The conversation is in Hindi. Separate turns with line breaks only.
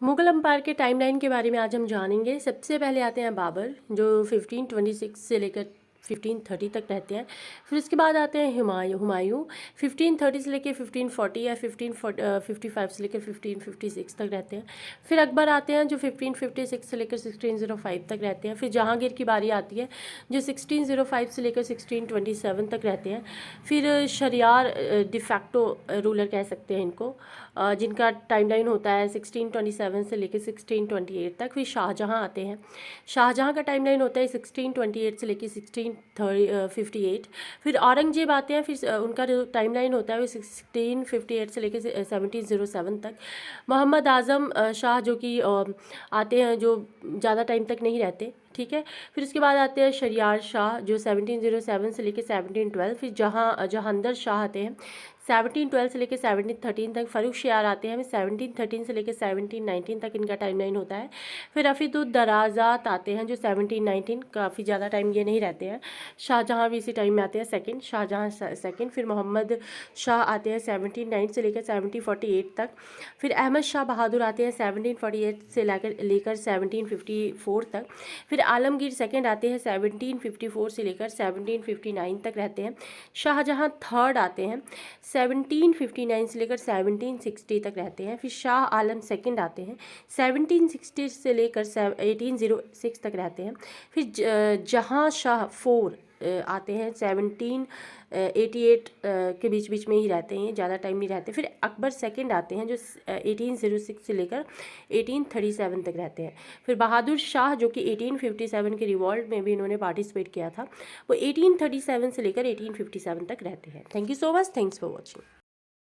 मुग़ल एम्पायर के टाइमलाइन के बारे में आज हम जानेंगे। सबसे पहले आते हैं बाबर, जो 1526 से लेकर 1530 तक रहते हैं। फिर उसके बाद आते हैं हुमायूं 1530 से लेकर 1540 या 1555 से लेकर 1556 तक रहते हैं। फिर अकबर आते हैं जो 1556 से लेकर 1605 तक रहते हैं। फिर जहांगीर की बारी आती है जो 1605 से लेकर 1627 तक रहते हैं। फिर शरियार डिफैक्टो रूलर कह सकते हैं इनको, जिनका टाइमलाइन होता है 1627 से लेकर 1628 तक। फिर शाहजहां आते हैं। शाहजहां का टाइमलाइन होता है 1628 से लेकर 1658। फिर औरंगजेब आते हैं। फिर उनका जो टाइमलाइन होता है वो 1658 से लेकर 1707 तक। मोहम्मद आज़म शाह जो कि आते हैं, जो ज़्यादा टाइम तक नहीं रहते, ठीक है। फिर उसके बाद आते हैं शरियार शाह जो 1707 से लेकर 1712। फिर जहांदर शाह आते हैं 1712 से लेकर 1713 तक। फ़ारूक शियार आते हैं 1713 से लेकर 1719 तक इनका टाइमलाइन होता है। फिर रफ़ीदुद्दराज़ात आते हैं जो 1719, काफ़ी ज़्यादा टाइम ये नहीं रहते हैं। शाहजहाँ भी इसी टाइम में आते हैं, सेकंड शाहजहाँ सेकंड। फिर मोहम्मद शाह आते हैं 1709 से लेकर 1748 तक। फिर अहमद शाह बहादुर आते हैं 1748 से लेकर 1754 तक। फिर आलमगीर सेकंड आते हैं 1754 से लेकर 1759 तक रहते हैं। शाहजहाँ थर्ड आते हैं 1759 से लेकर 1760 तक रहते हैं। फिर शाह आलम सेकंड आते हैं 1760 से लेकर 1806 तक रहते हैं। फिर जहाँ शाह फोर आते हैं 1788 के बीच में ही रहते हैं, ज़्यादा टाइम नहीं रहते। फिर अकबर सेकंड आते हैं जो 1806 से लेकर 1837 तक रहते हैं। फिर बहादुर शाह जो कि 1857 के रिवॉल्ट में भी इन्होंने पार्टिसिपेट किया था, वो 1837 से लेकर 1857 तक रहते हैं। Thank you so much, thanks for watching.